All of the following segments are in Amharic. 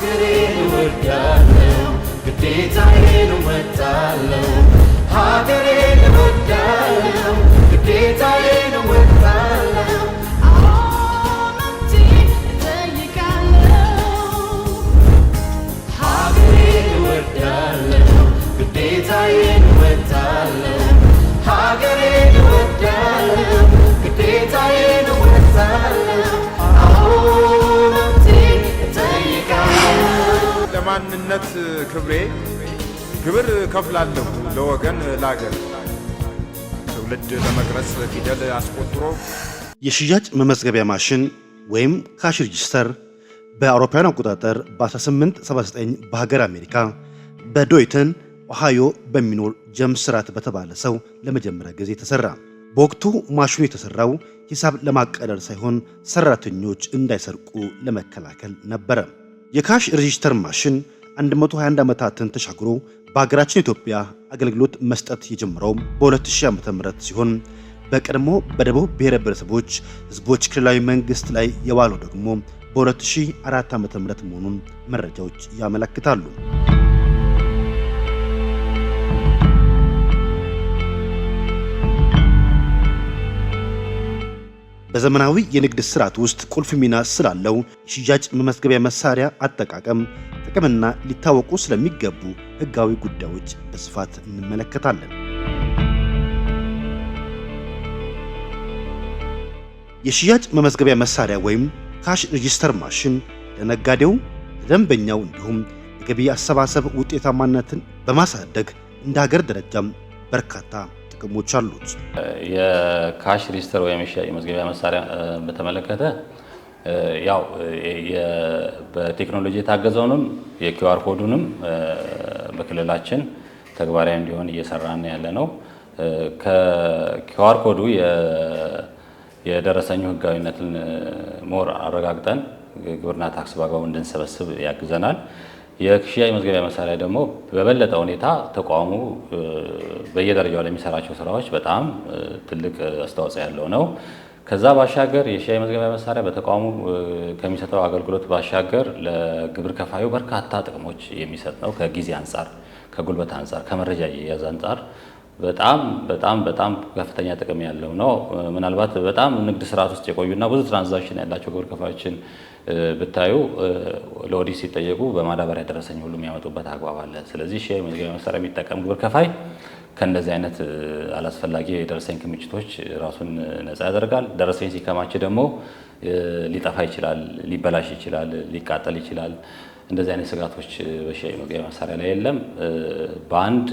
ሀገሬን እወዳለሁ ግዴታዬን እወጣለሁ ሀገሬን እወዳለሁ ግዴታዬን እወጣለሁ መብቴን እጠይቃለሁ ሀገሬን እወዳለሁ ግዴታዬን እወጣለሁ ሀገሬን እወዳለሁ ግዴታዬን እወጣለሁ መብቴን እጠይቃለሁ ለማንነት ክብሬ ግብር ከፍላለሁ ለወገን ላገር ትውልድ ለመቅረጽ ፊደል አስቆጥሮ የሽያጭ መመዝገቢያ ማሽን ወይም ካሽ ሬጂስተር በአውሮፓውያን አቆጣጠር በ1879 በሀገር አሜሪካ በዶይተን ኦሃዮ በሚኖር ጀምስ ራት በተባለ ሰው ለመጀመሪያ ጊዜ ተሰራ። በወቅቱ ማሽኑ የተሰራው ሂሳብ ለማቀለል ሳይሆን ሰራተኞች እንዳይሰርቁ ለመከላከል ነበረ። የካሽ ሬጂስተር ማሽን 121 ዓመታትን ተሻግሮ በሀገራችን ኢትዮጵያ አገልግሎት መስጠት የጀመረው በ2000 ዓ.ም ሲሆን በቀድሞ በደቡብ ብሔር ብሔረሰቦች ህዝቦች ክልላዊ መንግስት ላይ የዋለው ደግሞ በ2004 ዓ.ም መሆኑን መረጃዎች ያመለክታሉ። በዘመናዊ የንግድ ስርዓት ውስጥ ቁልፍ ሚና ስላለው የሽያጭ መመዝገቢያ መሳሪያ አጠቃቀም ጥቅምና ሊታወቁ ስለሚገቡ ህጋዊ ጉዳዮች በስፋት እንመለከታለን። የሽያጭ መመዝገቢያ መሳሪያ ወይም ካሽ ሬጂስተር ማሽን ለነጋዴው፣ ለደንበኛው እንዲሁም የገቢ አሰባሰብ ውጤታማነትን በማሳደግ እንደ ሀገር ደረጃም በርካታ ጥቅሞች አሉት። የካሽ ሬጂስተር ወይም የሽያጭ መመዝገቢያ መሳሪያ በተመለከተ ያው በቴክኖሎጂ የታገዘውንም የኪውአር ኮዱንም በክልላችን ተግባራዊ እንዲሆን እየሰራን ያለ ነው። ከኪውአር ኮዱ የደረሰኙ ህጋዊነትን ሞር አረጋግጠን ግብርና ታክስ በአግባቡ እንድንሰበስብ ያግዘናል። የሽያጭ መመዝገቢያ መሳሪያ ደግሞ በበለጠ ሁኔታ ተቋሙ በየደረጃው ለሚሰራቸው ስራዎች በጣም ትልቅ አስተዋጽኦ ያለው ነው። ከዛ ባሻገር የሽያጭ መመዝገቢያ መሳሪያ በተቋሙ ከሚሰጠው አገልግሎት ባሻገር ለግብር ከፋዩ በርካታ ጥቅሞች የሚሰጥ ነው። ከጊዜ አንጻር፣ ከጉልበት አንጻር፣ ከመረጃ አያያዝ አንጻር በጣም ከፍተኛ ጥቅም ያለው ነው። ምናልባት በጣም ንግድ ስርዓት ውስጥ የቆዩና ብዙ ትራንዛክሽን ያላቸው ግብር ከፋዮችን ብታዩ ለኦዲት ሲጠየቁ በማዳበሪያ ደረሰኝ ሁሉ የሚያመጡበት አግባብ አለ። ስለዚህ ሽያጭ መመዝገቢያ መሳሪያ የሚጠቀም ግብር ከፋይ ከእንደዚህ አይነት አላስፈላጊ የደረሰኝ ክምችቶች ራሱን ነፃ ያደርጋል። ደረሰኝ ሲከማች ደግሞ ሊጠፋ ይችላል፣ ሊበላሽ ይችላል፣ ሊቃጠል ይችላል። እንደዚህ አይነት ስጋቶች በሽያጭ መመዝገቢያ መሳሪያ ላይ የለም። በአንድ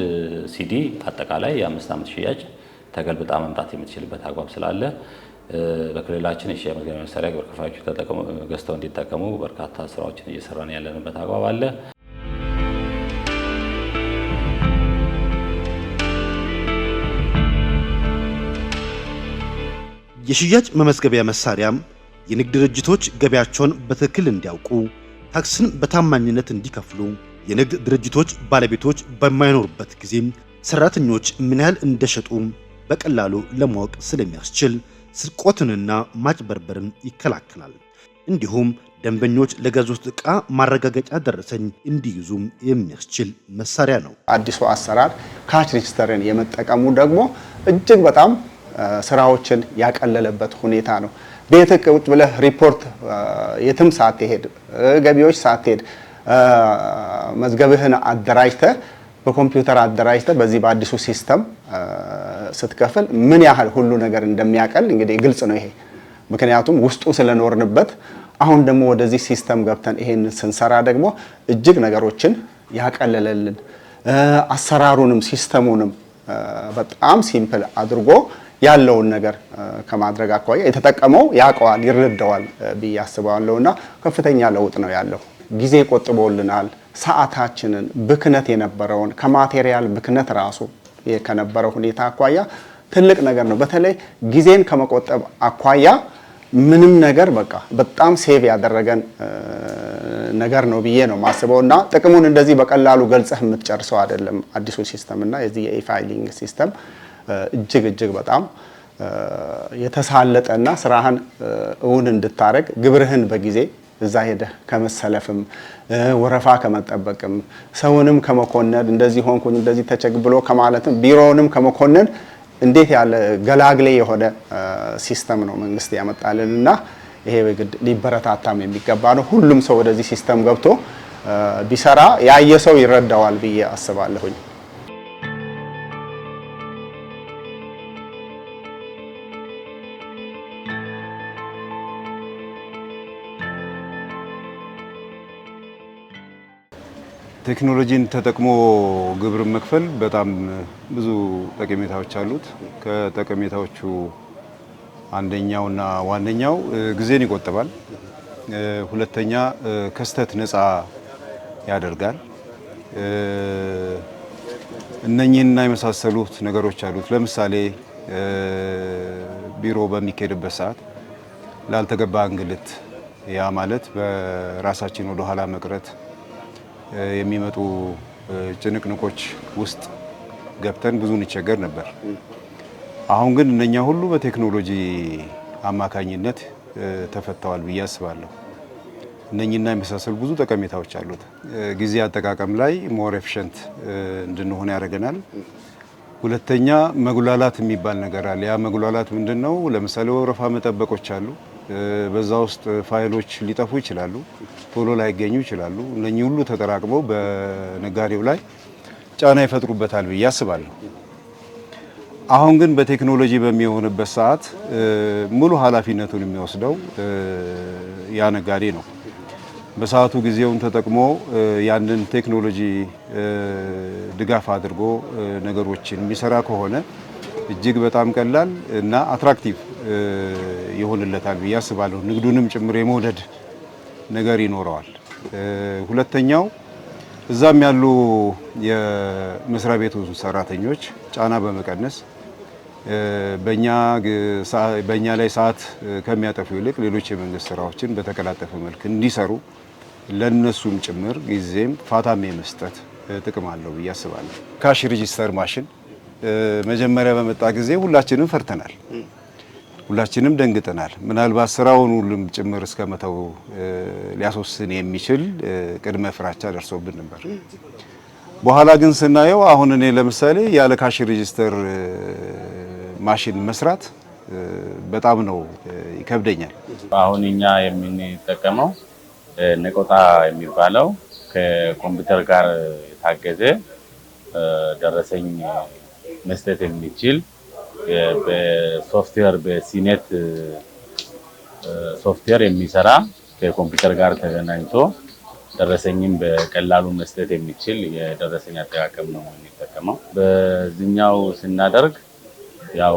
ሲዲ አጠቃላይ የ5 ዓመት ሽያጭ ተገልብጣ መምጣት የምትችልበት አግባብ ስላለ በክልላችን የሽያጭ መመዝገቢያ መሳሪያ ግብር ከፋዮች ገዝተው እንዲጠቀሙ በርካታ ስራዎችን እየሰራን ያለንበት አግባብ አለ። የሽያጭ መመዝገቢያ መሳሪያም የንግድ ድርጅቶች ገቢያቸውን በትክክል እንዲያውቁ፣ ታክስን በታማኝነት እንዲከፍሉ፣ የንግድ ድርጅቶች ባለቤቶች በማይኖሩበት ጊዜ ሰራተኞች ምን ያህል እንደሸጡ በቀላሉ ለማወቅ ስለሚያስችል ስርቆትንና ማጭበርበርን ይከላከላል። እንዲሁም ደንበኞች ለገዙት ዕቃ ማረጋገጫ ደረሰኝ እንዲይዙ የሚያስችል መሳሪያ ነው። አዲሱ አሰራር ካሽ ሬጂስተርን የመጠቀሙ ደግሞ እጅግ በጣም ስራዎችን ያቀለለበት ሁኔታ ነው። ቤት ቁጭ ብለህ ሪፖርት የትም ሳትሄድ ገቢዎች ሳትሄድ መዝገብህን አደራጅተህ በኮምፒውተር አደራጅተህ በዚህ በአዲሱ ሲስተም ስትከፍል ምን ያህል ሁሉ ነገር እንደሚያቀል እንግዲህ ግልጽ ነው ይሄ። ምክንያቱም ውስጡ ስለኖርንበት አሁን ደግሞ ወደዚህ ሲስተም ገብተን ይሄን ስንሰራ ደግሞ እጅግ ነገሮችን ያቀለለልን አሰራሩንም ሲስተሙንም በጣም ሲምፕል አድርጎ ያለውን ነገር ከማድረግ አኳያ የተጠቀመው ያቀዋል ይረዳዋል ብዬ አስባለሁና ከፍተኛ ለውጥ ነው ያለው። ጊዜ ቆጥቦልናል። ሰዓታችንን ብክነት የነበረውን ከማቴሪያል ብክነት ራሱ ከነበረው ሁኔታ አኳያ ትልቅ ነገር ነው። በተለይ ጊዜን ከመቆጠብ አኳያ ምንም ነገር በቃ በጣም ሴቭ ያደረገን ነገር ነው ብዬ ነው ማስበውና ጥቅሙን እንደዚህ በቀላሉ ገልጸህ የምትጨርሰው አይደለም። አዲሱ ሲስተም እና የዚህ የኢፋይሊንግ ሲስተም እጅግ በጣም የተሳለጠና ስራህን እውን እንድታረግ ግብርህን በጊዜ እዛ ሄደህ ከመሰለፍም ወረፋ ከመጠበቅም ሰውንም ከመኮነን እንደዚህ ሆንኩኝ እንደዚህ ተቸግ ብሎ ከማለትም ቢሮውንም ከመኮነን እንዴት ያለ ገላግሌ የሆነ ሲስተም ነው መንግስት ያመጣልንና ይሄ በግድ ሊበረታታም የሚገባ ነው። ሁሉም ሰው ወደዚህ ሲስተም ገብቶ ቢሰራ ያየ ሰው ይረዳዋል ብዬ አስባለሁኝ። ቴክኖሎጂን ተጠቅሞ ግብር መክፈል በጣም ብዙ ጠቀሜታዎች አሉት። ከጠቀሜታዎቹ አንደኛውና ዋነኛው ጊዜን ይቆጥባል። ሁለተኛ ከስተት ነፃ ያደርጋል። እነኚህና የመሳሰሉት ነገሮች አሉት። ለምሳሌ ቢሮ በሚካሄድበት ሰዓት ላልተገባ እንግልት፣ ያ ማለት በራሳችን ወደ ኋላ መቅረት የሚመጡ ጭንቅንቆች ውስጥ ገብተን ብዙ እንቸገር ነበር። አሁን ግን እነኛ ሁሉ በቴክኖሎጂ አማካኝነት ተፈተዋል ብዬ አስባለሁ። እነኚህና የመሳሰሉ ብዙ ጠቀሜታዎች አሉት። ጊዜ አጠቃቀም ላይ ሞር ኤፊሽንት እንድንሆን ያደርገናል። ሁለተኛ መጉላላት የሚባል ነገር አለ። ያ መጉላላት ምንድነው? ለምሳሌ ወረፋ መጠበቆች አሉ። በዛ ውስጥ ፋይሎች ሊጠፉ ይችላሉ፣ ቶሎ ላይገኙ ይችላሉ። እነኚህ ሁሉ ተጠራቅመው በነጋዴው ላይ ጫና ይፈጥሩበታል ብዬ አስባለሁ። አሁን ግን በቴክኖሎጂ በሚሆንበት ሰዓት ሙሉ ኃላፊነቱን የሚወስደው ያ ነጋዴ ነው። በሰዓቱ ጊዜውን ተጠቅሞ ያንን ቴክኖሎጂ ድጋፍ አድርጎ ነገሮችን የሚሰራ ከሆነ እጅግ በጣም ቀላል እና አትራክቲቭ ይሆንለታል ብዬ አስባለሁ። ንግዱንም ጭምር የመውደድ ነገር ይኖረዋል። ሁለተኛው እዛም ያሉ የመስሪያ ቤቱ ሰራተኞች ጫና በመቀነስ በእኛ ላይ ሰዓት ከሚያጠፉ ይልቅ ሌሎች የመንግስት ስራዎችን በተቀላጠፈ መልክ እንዲሰሩ ለነሱም ጭምር ጊዜም ፋታም የመስጠት ጥቅም አለው ብዬ አስባለሁ። ካሽ ሬጂስተር ማሽን መጀመሪያ በመጣ ጊዜ ሁላችንም ፈርተናል፣ ሁላችንም ደንግጠናል። ምናልባት ስራውን ሁሉም ጭምር እስከመተው ሊያስወስን የሚችል ቅድመ ፍራቻ ደርሶብን ነበር። በኋላ ግን ስናየው አሁን እኔ ለምሳሌ ያለ ካሽ ሬጂስተር ማሽን መስራት በጣም ነው ይከብደኛል። አሁን እኛ የምንጠቀመው ነቆጣ የሚባለው ከኮምፒውተር ጋር የታገዘ ደረሰኝ መስጠት የሚችል በሶፍትዌር በሲኔት ሶፍትዌር የሚሰራ ከኮምፒውተር ጋር ተገናኝቶ ደረሰኝም በቀላሉ መስጠት የሚችል የደረሰኝ አጠቃቀም ነው የሚጠቀመው። በዚህኛው ስናደርግ ያው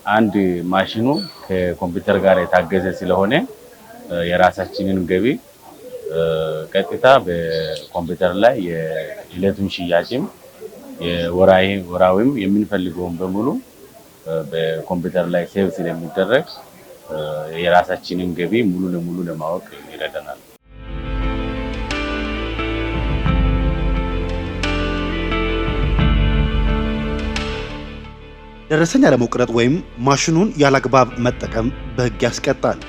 አንድ ማሽኑ ከኮምፒውተር ጋር የታገዘ ስለሆነ የራሳችንን ገቢ ቀጥታ በኮምፒውተር ላይ የዕለቱን ሽያጭም የወራዊም የምንፈልገውን በሙሉ በኮምፒውተር ላይ ሴቭ ስለሚደረግ የራሳችንን ገቢ ሙሉ ለሙሉ ለማወቅ ይረዳናል። ደረሰኝ ያለመቁረጥ ወይም ማሽኑን ያላግባብ መጠቀም በሕግ ያስቀጣል።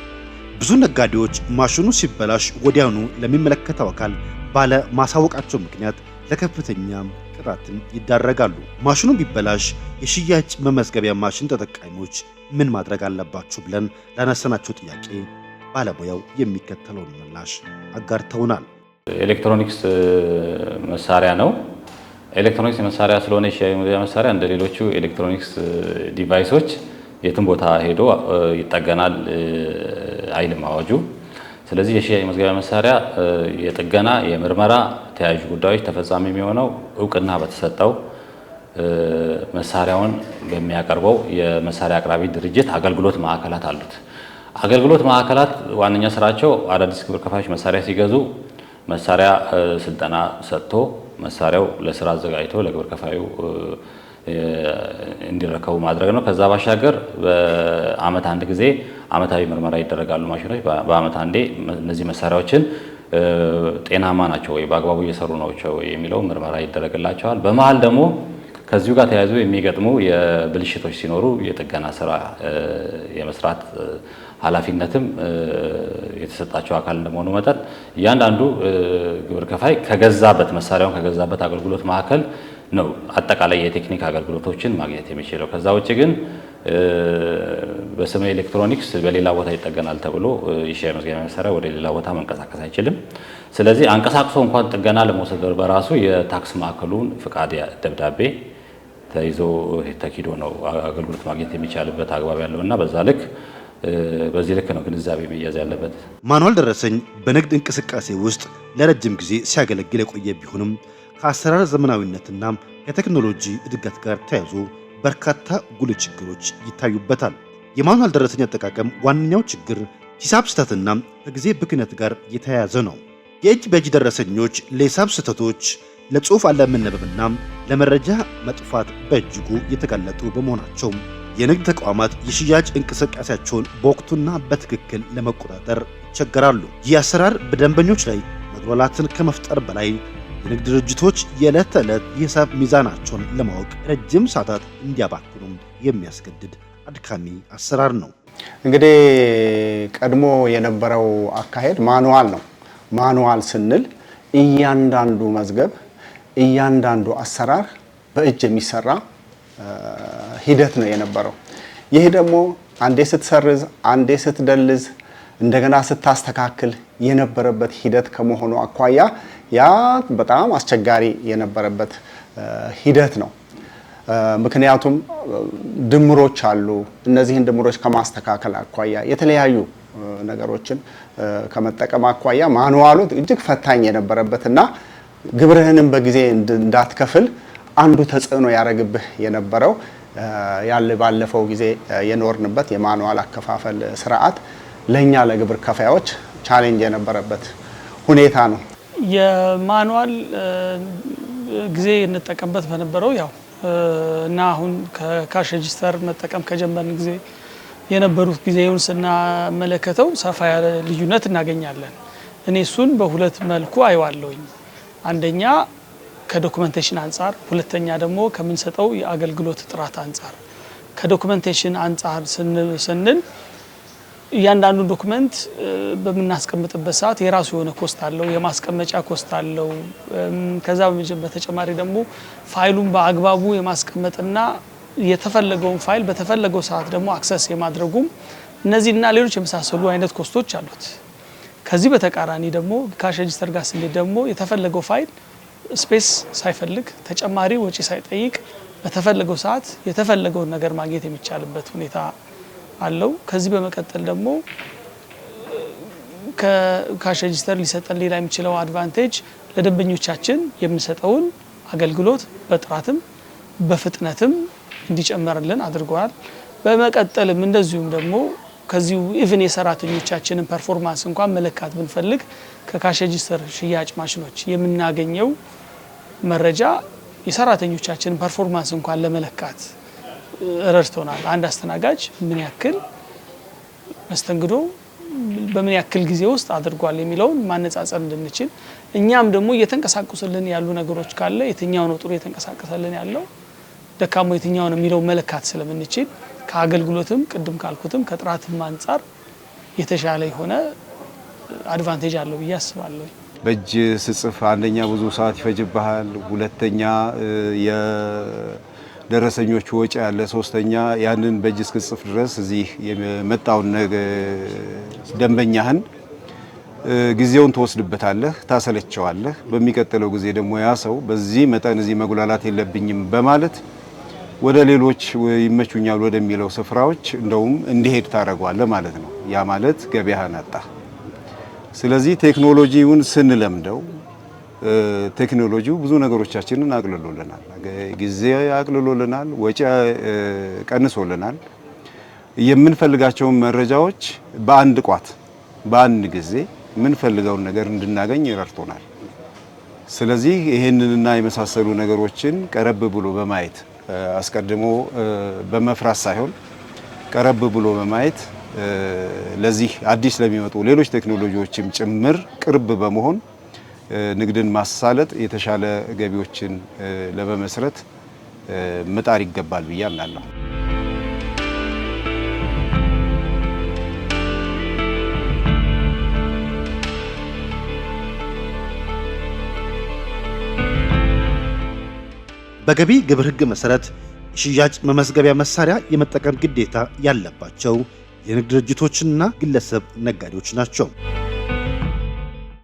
ብዙ ነጋዴዎች ማሽኑ ሲበላሽ ወዲያውኑ ለሚመለከተው አካል ባለ ማሳወቃቸው ምክንያት ለከፍተኛ ቅጣትን ይዳረጋሉ። ማሽኑ ቢበላሽ የሽያጭ መመዝገቢያ ማሽን ተጠቃሚዎች ምን ማድረግ አለባችሁ ብለን ላነሳናቸው ጥያቄ ባለሙያው የሚከተለውን ምላሽ አጋርተውናል። ኤሌክትሮኒክስ መሳሪያ ነው። ኤሌክትሮኒክስ መሳሪያ ስለሆነ የሽያጭ መመዝገቢያ መሳሪያ እንደ ሌሎቹ ኤሌክትሮኒክስ ዲቫይሶች የትም ቦታ ሄዶ ይጠገናል አይልም አዋጁ። ስለዚህ የሽያጭ መመዝገቢያ መሳሪያ የጥገና የምርመራ ተያያዥ ጉዳዮች ተፈጻሚ የሚሆነው እውቅና በተሰጠው መሳሪያውን በሚያቀርበው የመሳሪያ አቅራቢ ድርጅት አገልግሎት ማዕከላት አሉት። አገልግሎት ማዕከላት ዋነኛ ስራቸው አዳዲስ ግብር ከፋዮች መሳሪያ ሲገዙ መሳሪያ ስልጠና ሰጥቶ መሳሪያው ለስራ አዘጋጅቶ ለግብር ከፋዩ እንዲረከቡ ማድረግ ነው። ከዛ ባሻገር በአመት አንድ ጊዜ አመታዊ ምርመራ ይደረጋሉ ማሽኖች። በአመት አንዴ እነዚህ መሳሪያዎችን ጤናማ ናቸው ወይ በአግባቡ እየሰሩ ናቸው የሚለው ምርመራ ይደረግላቸዋል። በመሀል ደግሞ ከዚሁ ጋር ተያይዞ የሚገጥሙ የብልሽቶች ሲኖሩ የጥገና ስራ የመስራት ኃላፊነትም የተሰጣቸው አካል እንደመሆኑ መጠን እያንዳንዱ ግብር ከፋይ ከገዛበት መሳሪያውን ከገዛበት አገልግሎት ማዕከል ነው አጠቃላይ የቴክኒክ አገልግሎቶችን ማግኘት የሚችለው። ከዛ ውጭ ግን በስመ ኤሌክትሮኒክስ በሌላ ቦታ ይጠገናል ተብሎ የሽያጭ መዝገቢያ መሳሪያ ወደ ሌላ ቦታ መንቀሳቀስ አይችልም። ስለዚህ አንቀሳቅሶ እንኳን ጥገና ለመውሰድ በራሱ የታክስ ማዕከሉን ፍቃድ ደብዳቤ ተይዞ ተኪዶ ነው አገልግሎት ማግኘት የሚቻልበት አግባብ ያለውና በዚህ ልክ ነው ግንዛቤ መያዝ ያለበት። ማኑዋል ደረሰኝ በንግድ እንቅስቃሴ ውስጥ ለረጅም ጊዜ ሲያገለግል የቆየ ቢሆንም ከአሰራር ዘመናዊነትና ከቴክኖሎጂ እድገት ጋር ተያይዞ በርካታ ጉልህ ችግሮች ይታዩበታል። የማኑዋል ደረሰኝ አጠቃቀም ዋነኛው ችግር ሂሳብ ስህተትና ከጊዜ ብክነት ጋር የተያያዘ ነው። የእጅ በእጅ ደረሰኞች ለሂሳብ ስህተቶች፣ ለጽሑፍ አለመነበብና ለመረጃ መጥፋት በእጅጉ የተጋለጡ በመሆናቸው የንግድ ተቋማት የሽያጭ እንቅስቃሴያቸውን በወቅቱና በትክክል ለመቆጣጠር ይቸገራሉ። ይህ አሰራር በደንበኞች ላይ መጉላላትን ከመፍጠር በላይ የንግድ ድርጅቶች የዕለት ተዕለት የሂሳብ ሚዛናቸውን ለማወቅ ረጅም ሰዓታት እንዲያባክኑም የሚያስገድድ አድካሚ አሰራር ነው። እንግዲህ ቀድሞ የነበረው አካሄድ ማኑዋል ነው። ማኑዋል ስንል እያንዳንዱ መዝገብ፣ እያንዳንዱ አሰራር በእጅ የሚሰራ ሂደት ነው የነበረው። ይህ ደግሞ አንዴ ስትሰርዝ፣ አንዴ ስትደልዝ፣ እንደገና ስታስተካክል የነበረበት ሂደት ከመሆኑ አኳያ ያ በጣም አስቸጋሪ የነበረበት ሂደት ነው። ምክንያቱም ድምሮች አሉ። እነዚህን ድምሮች ከማስተካከል አኳያ የተለያዩ ነገሮችን ከመጠቀም አኳያ ማኑዋሉ እጅግ ፈታኝ የነበረበትና ግብርህንም በጊዜ እንዳትከፍል አንዱ ተጽዕኖ ያደረግብህ የነበረው ባለፈው ጊዜ የኖርንበት የማኑዋል አከፋፈል ስርዓት ለኛ ለግብር ከፋዮች ቻሌንጅ የነበረበት ሁኔታ ነው። የማኑዋል ጊዜ እንጠቀምበት በነበረው እና አሁን ከካሽ ሬጂስተር መጠቀም ከጀመርን ጊዜ የነበሩት ጊዜውን ስናመለከተው ሰፋ ያለ ልዩነት እናገኛለን። እኔ እሱን በሁለት መልኩ አይዋለሁኝ። አንደኛ ከዶኩመንቴሽን አንጻር፣ ሁለተኛ ደግሞ ከምንሰጠው የአገልግሎት ጥራት አንጻር። ከዶኩመንቴሽን አንጻር ስንል እያንዳንዱ ዶክመንት በምናስቀምጥበት ሰዓት የራሱ የሆነ ኮስት አለው፣ የማስቀመጫ ኮስት አለው። ከዛ በተጨማሪ ደግሞ ፋይሉን በአግባቡ የማስቀመጥና የተፈለገውን ፋይል በተፈለገው ሰዓት ደግሞ አክሰስ የማድረጉም እነዚህና ሌሎች የመሳሰሉ አይነት ኮስቶች አሉት። ከዚህ በተቃራኒ ደግሞ ካሽ ሬጂስተር ጋር ስንሄድ ደግሞ የተፈለገው ፋይል ስፔስ ሳይፈልግ ተጨማሪ ወጪ ሳይጠይቅ በተፈለገው ሰዓት የተፈለገውን ነገር ማግኘት የሚቻልበት ሁኔታ አለው። ከዚህ በመቀጠል ደግሞ ከካሽ ሬጂስተር ሊሰጠን ሌላ የሚችለው አድቫንቴጅ ለደንበኞቻችን የምንሰጠውን አገልግሎት በጥራትም በፍጥነትም እንዲጨመርልን አድርጓል። በመቀጠልም እንደዚሁም ደግሞ ከዚሁ ኢቭን የሰራተኞቻችንን ፐርፎርማንስ እንኳን መለካት ብንፈልግ ከካሽ ሬጂስተር ሽያጭ ማሽኖች የምናገኘው መረጃ የሰራተኞቻችንን ፐርፎርማንስ እንኳን ለመለካት ረድቶናል። አንድ አስተናጋጅ ምን ያክል መስተንግዶ በምን ያክል ጊዜ ውስጥ አድርጓል የሚለውን ማነጻጸር እንድንችል፣ እኛም ደግሞ እየተንቀሳቀሱልን ያሉ ነገሮች ካለ የትኛው ነው ጥሩ እየተንቀሳቀሰልን ያለው ደካሞ የትኛው ነው የሚለው መለካት ስለምንችል ከአገልግሎትም ቅድም ካልኩትም ከጥራትም አንጻር የተሻለ የሆነ አድቫንቴጅ አለው ብዬ አስባለሁ። በእጅ ስጽፍ አንደኛ ብዙ ሰዓት ይፈጅብሃል፣ ሁለተኛ የደረሰኞቹ ወጪ ያለ፣ ሶስተኛ ያንን በእጅ እስክጽፍ ድረስ እዚህ የመጣውን ደንበኛህን ጊዜውን ትወስድበታለህ፣ ታሰለቸዋለህ። በሚቀጥለው ጊዜ ደግሞ ያ ሰው በዚህ መጠን እዚህ መጉላላት የለብኝም በማለት ወደ ሌሎች ይመቹኛል ወደሚለው ስፍራዎች እንደውም እንዲሄድ ታደርገዋለህ ማለት ነው። ያ ማለት ገበያህን አጣ። ስለዚህ ቴክኖሎጂውን ስንለምደው ቴክኖሎጂው ብዙ ነገሮቻችንን አቅልሎልናል፣ ጊዜ አቅልሎልናል፣ ወጪ ቀንሶልናል። የምንፈልጋቸውን መረጃዎች በአንድ ቋት በአንድ ጊዜ የምንፈልገውን ነገር እንድናገኝ ረድቶናል። ስለዚህ ይሄንንና የመሳሰሉ ነገሮችን ቀረብ ብሎ በማየት አስቀድሞ በመፍራት ሳይሆን ቀረብ ብሎ በማየት ለዚህ አዲስ ለሚመጡ ሌሎች ቴክኖሎጂዎችም ጭምር ቅርብ በመሆን ንግድን ማሳለጥ የተሻለ ገቢዎችን ለመመስረት መጣር ይገባል ብዬ አምናለሁ። በገቢ ግብር ሕግ መሰረት የሽያጭ መመዝገቢያ መሳሪያ የመጠቀም ግዴታ ያለባቸው የንግድ ድርጅቶችና ግለሰብ ነጋዴዎች ናቸው።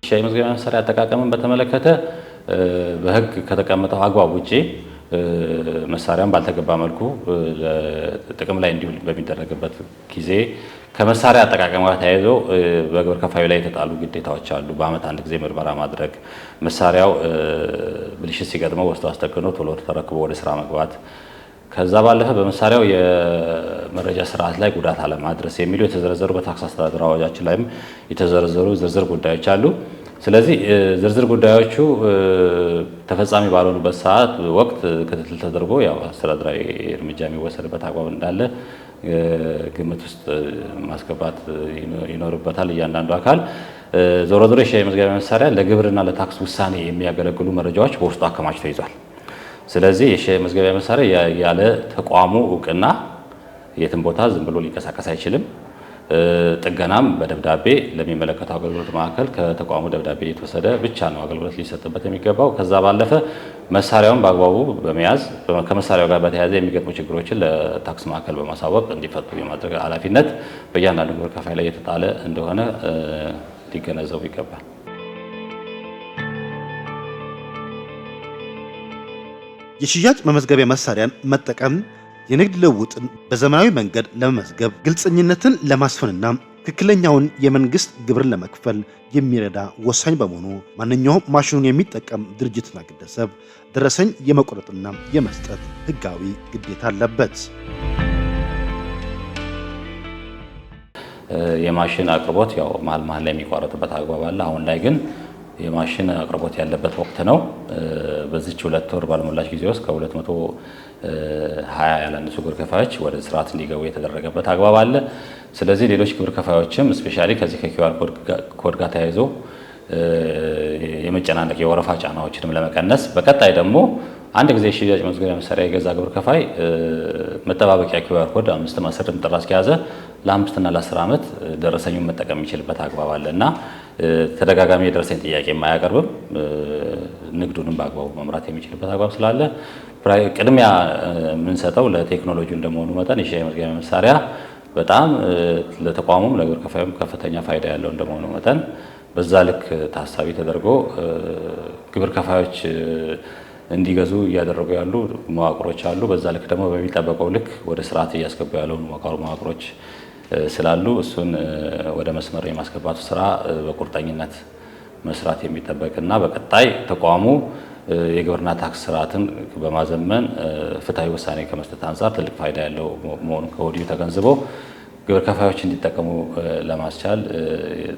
የሽያጭ መመዝገቢያ መሳሪያ አጠቃቀምን በተመለከተ በሕግ ከተቀመጠው አግባብ ውጪ መሳሪያውን ባልተገባ መልኩ ጥቅም ላይ እንዲውል በሚደረግበት ጊዜ ከመሳሪያ አጠቃቀም ጋር ተያይዞ በግብር ከፋዩ ላይ የተጣሉ ግዴታዎች አሉ። በዓመት አንድ ጊዜ ምርመራ ማድረግ፣ መሳሪያው ብልሽት ሲገጥመው ወስዶ አስጠግኖ ቶሎ ተረክቦ ወደ ስራ መግባት፣ ከዛ ባለፈ በመሳሪያው የመረጃ ስርዓት ላይ ጉዳት አለማድረስ የሚሉ የተዘረዘሩ በታክስ አስተዳደር አዋጃችን ላይም የተዘረዘሩ ዝርዝር ጉዳዮች አሉ። ስለዚህ ዝርዝር ጉዳዮቹ ተፈጻሚ ባልሆኑበት ሰዓት ወቅት ክትትል ተደርጎ ያው አስተዳደራዊ እርምጃ የሚወሰድበት አግባብ እንዳለ ግምት ውስጥ ማስገባት ይኖርበታል እያንዳንዱ አካል። ዞሮ ዞሮ የሽያጭ መመዝገቢያ መሳሪያ ለግብርና ለታክስ ውሳኔ የሚያገለግሉ መረጃዎች በውስጡ አከማችቶ ይዟል። ስለዚህ የሽያጭ መመዝገቢያ መሳሪያ ያለ ተቋሙ እውቅና የትም ቦታ ዝም ብሎ ሊንቀሳቀስ አይችልም። ጥገናም በደብዳቤ ለሚመለከተው አገልግሎት ማዕከል ከተቋሙ ደብዳቤ የተወሰደ ብቻ ነው አገልግሎት ሊሰጥበት የሚገባው። ከዛ ባለፈ መሳሪያውን በአግባቡ በመያዝ ከመሳሪያው ጋር በተያያዘ የሚገጥሙ ችግሮችን ለታክስ ማዕከል በማሳወቅ እንዲፈቱ የማድረግ ኃላፊነት በእያንዳንዱ ግብር ከፋይ ላይ የተጣለ እንደሆነ ሊገነዘቡ ይገባል። የሽያጭ መመዝገቢያ መሳሪያን መጠቀም የንግድ ልውውጥን በዘመናዊ መንገድ ለመመዝገብ ግልጽኝነትን ለማስፈንና ትክክለኛውን የመንግስት ግብርን ለመክፈል የሚረዳ ወሳኝ በመሆኑ ማንኛውም ማሽኑን የሚጠቀም ድርጅትና ግለሰብ ደረሰኝ የመቁረጥና የመስጠት ህጋዊ ግዴታ አለበት። የማሽን አቅርቦት ያው መሀል ላይ የሚቋረጥበት አግባብ አለ። አሁን ላይ ግን የማሽን አቅርቦት ያለበት ወቅት ነው። በዚች 2 ወር ባልሞላች ጊዜ ውስጥ ከ220 ያላነሱ ግብር ከፋዮች ወደ ስርዓት እንዲገቡ የተደረገበት አግባብ አለ። ስለዚህ ሌሎች ግብር ከፋዮችም ስፔሻሊ ከዚህ ከኪውአር ኮድ ጋር ተያይዞ የመጨናነቅ የወረፋ ጫናዎችንም ለመቀነስ በቀጣይ ደግሞ አንድ ጊዜ ሽያጭ መመዝገቢያ መሳሪያ የገዛ ግብር ከፋይ መጠባበቂያ ኪውአር ኮድ 5 10 ጥራዝ ከያዘ ለ5 እና ለ10 ዓመት ደረሰኙን መጠቀም የሚችልበት አግባብ አለ እና ተደጋጋሚ የደረሰኝ ጥያቄ የማያቀርብም ንግዱንም በአግባቡ መምራት የሚችልበት አግባብ ስላለ ቅድሚያ የምንሰጠው ለቴክኖሎጂ እንደመሆኑ መጠን የሽያጭ መመዝገቢያ መሳሪያ በጣም ለተቋሙም ለግብር ከፋዩም ከፍተኛ ፋይዳ ያለው እንደመሆኑ መጠን በዛ ልክ ታሳቢ ተደርጎ ግብር ከፋዮች እንዲገዙ እያደረጉ ያሉ መዋቅሮች አሉ። በዛ ልክ ደግሞ በሚጠበቀው ልክ ወደ ስርዓት እያስገቡ ያሉ መዋቅሮች ስላሉ እሱን ወደ መስመር የማስገባቱ ስራ በቁርጠኝነት መስራት የሚጠበቅና በቀጣይ ተቋሙ የግብርና ታክስ ስርዓትን በማዘመን ፍትሐዊ ውሳኔ ከመስጠት አንጻር ትልቅ ፋይዳ ያለው መሆኑን ከወዲሁ ተገንዝቦ ግብር ከፋዮች እንዲጠቀሙ ለማስቻል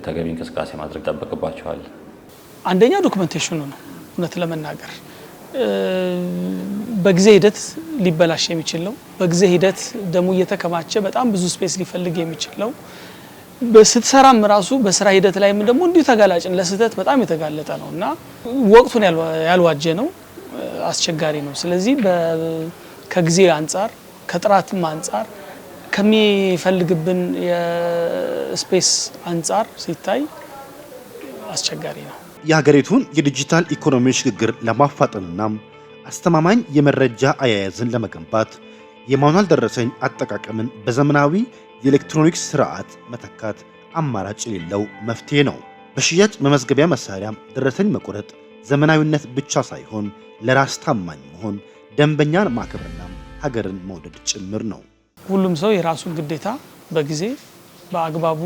ተገቢ እንቅስቃሴ ማድረግ ይጠበቅባቸዋል። አንደኛ ዶክመንቴሽኑ ነው። እውነት ለመናገር በጊዜ ሂደት ሊበላሽ የሚችል ነው። በጊዜ ሂደት ደግሞ እየተከማቸ በጣም ብዙ ስፔስ ሊፈልግ የሚችል ነው። በስትሰራም ራሱ በስራ ሂደት ላይም ደግሞ እንዲሁ ተጋላጭን ለስህተት በጣም የተጋለጠ ነው እና ወቅቱን ያልዋጀ ነው፣ አስቸጋሪ ነው። ስለዚህ ከጊዜ አንጻር ከጥራትም አንጻር ከሚፈልግብን የስፔስ አንጻር ሲታይ አስቸጋሪ ነው። የሀገሪቱን የዲጂታል ኢኮኖሚ ሽግግር ለማፋጠንና አስተማማኝ የመረጃ አያያዝን ለመገንባት የማኑዋል ደረሰኝ አጠቃቀምን በዘመናዊ የኤሌክትሮኒክስ ስርዓት መተካት አማራጭ የሌለው መፍትሄ ነው። በሽያጭ መመዝገቢያ መሳሪያ ደረሰኝ መቁረጥ ዘመናዊነት ብቻ ሳይሆን ለራስ ታማኝ መሆን፣ ደንበኛን ማክበርና ሀገርን መውደድ ጭምር ነው። ሁሉም ሰው የራሱን ግዴታ በጊዜ በአግባቡ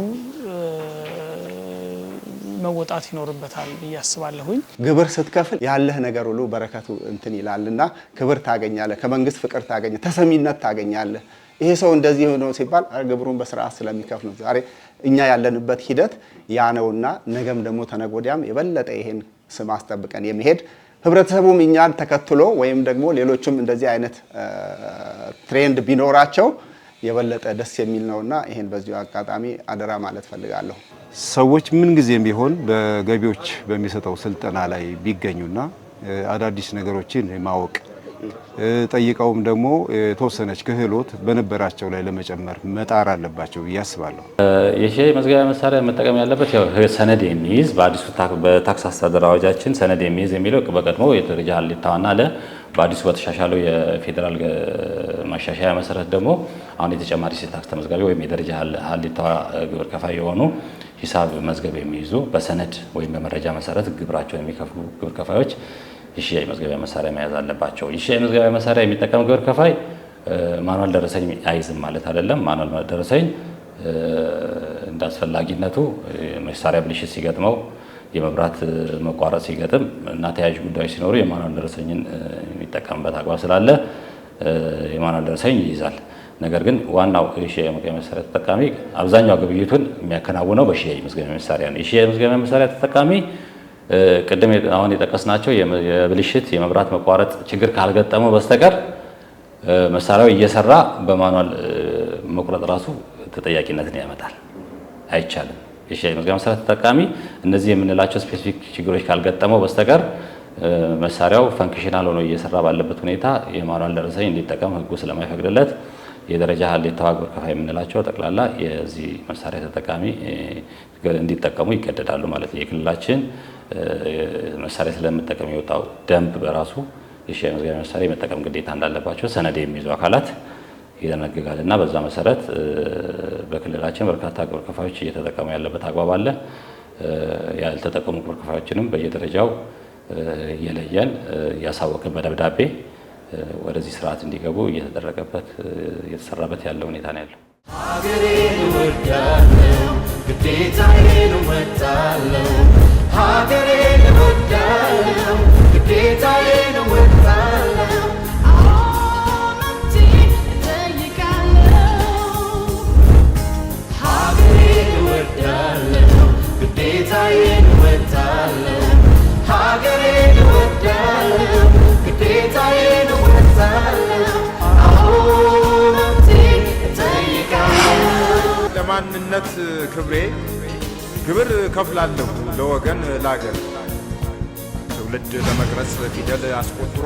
መወጣት ይኖርበታል ብዬ አስባለሁኝ። ግብር ስትከፍል ያለህ ነገር ሁሉ በረከቱ እንትን ይላልና ክብር ታገኛለህ፣ ከመንግስት ፍቅር ታገኛለህ፣ ተሰሚነት ታገኛለህ። ይሄ ሰው እንደዚህ ነው ሲባል ግብሩን በስርዓት ስለሚከፍል ነው። ዛሬ እኛ ያለንበት ሂደት ያ ነውና ነገም ደግሞ ተነገ ወዲያም የበለጠ ይሄን ስም አስጠብቀን የሚሄድ ህብረተሰቡም እኛን ተከትሎ ወይም ደግሞ ሌሎችም እንደዚህ አይነት ትሬንድ ቢኖራቸው የበለጠ ደስ የሚል ነውና ይሄን በዚሁ አጋጣሚ አደራ ማለት ፈልጋለሁ። ሰዎች ምን ጊዜም ቢሆን በገቢዎች በሚሰጠው ስልጠና ላይ ቢገኙና አዳዲስ ነገሮችን ማወቅ ጠይቀውም ደግሞ የተወሰነች ክህሎት በነበራቸው ላይ ለመጨመር መጣር አለባቸው ብዬ አስባለሁ። የሽያጭ መዝገቢያ መሳሪያ መጠቀም ያለበት ያው ሰነድ የሚይዝ በአዲሱ በታክስ አስተዳደር አዋጃችን ሰነድ የሚይዝ የሚለው በቀድሞ የደረጃ ሀሌታዋና በአዲሱ በተሻሻለው የፌዴራል ማሻሻያ መሰረት ደግሞ አሁን የተጨማሪ እሴት ታክስ ተመዝጋቢ ወይም የደረጃ ሀሌታዋ ግብር ከፋይ የሆኑ ሂሳብ መዝገብ የሚይዙ በሰነድ ወይም በመረጃ መሰረት ግብራቸውን የሚከፍሉ ግብር ከፋዮች የሽያጭ መዝገቢያ መሳሪያ መያዝ አለባቸው። የሽያጭ መዝገቢያ መሳሪያ የሚጠቀም ግብር ከፋይ ማኑዋል ደረሰኝ አይዝም ማለት አይደለም። ማኑዋል ደረሰኝ እንደ አስፈላጊነቱ መሳሪያ ብልሽት ሲገጥመው፣ የመብራት መቋረጥ ሲገጥም እና ተያያዥ ጉዳዮች ሲኖሩ የማኑዋል ደረሰኝን የሚጠቀምበት አግባብ ስላለ የማኑዋል ደረሰኝ ይይዛል። ነገር ግን ዋናው የሽያጭ መዝገቢያ መሳሪያ ተጠቃሚ አብዛኛው ግብይቱን የሚያከናውነው በሽያጭ መዝገቢያ መሳሪያ ነው። የሽያጭ መዝገቢያ መሳሪያ ተጠቃሚ ቅድም አሁን የጠቀስናቸው የብልሽት የመብራት መቋረጥ ችግር ካልገጠመው በስተቀር መሳሪያው እየሰራ በማኑዋል መቁረጥ ራሱ ተጠያቂነትን ያመጣል፣ አይቻልም። የሽያጭ መዝገቢያ መሳሪያ ተጠቃሚ እነዚህ የምንላቸው ስፔሲፊክ ችግሮች ካልገጠመው በስተቀር መሳሪያው ፈንክሽናል ሆኖ እየሰራ ባለበት ሁኔታ የማኑዋል ደረሰኝ እንዲጠቀም ሕጉ ስለማይፈቅድለት የደረጃ ሀሌታዋ ግብር ከፋይ የምንላቸው ጠቅላላ የዚህ መሳሪያ ተጠቃሚ እንዲጠቀሙ ይገደዳሉ ማለት ነው። የክልላችን መሳሪያ ስለመጠቀም የወጣው ደንብ በራሱ የሽያጭ መዝገቢያ መሳሪያ የመጠቀም ግዴታ እንዳለባቸው ሰነድ የሚይዙ አካላት ይደነግጋል እና በዛ መሰረት በክልላችን በርካታ ግብር ከፋዮች እየተጠቀሙ ያለበት አግባብ አለ። ያልተጠቀሙ ግብር ከፋዮችንም በየደረጃው እየለየን እያሳወቅን በደብዳቤ ወደዚህ ስርዓት እንዲገቡ እየተሰራበት ያለ ሁኔታ ነው ያለው። ሀገሬን እወዳለሁ፣ ግዴታዬን እወጣለሁ። ሀገሬን እወዳለሁ፣ ግዴታዬን እወጣለሁ። መብቴን እጠይቃለሁ። ሀገሬን እወዳለሁ፣ ግዴታዬን እወጣለሁ። ሀገሬን እወዳለሁ፣ ግዴታዬን እወጣለሁ። መብቴን እጠይቃለሁ። ለማንነት ክብሬ ግብር ከፍላለሁ ለወገን ላገር ትውልድ ለመቅረጽ ፊደል አስቆጥሮ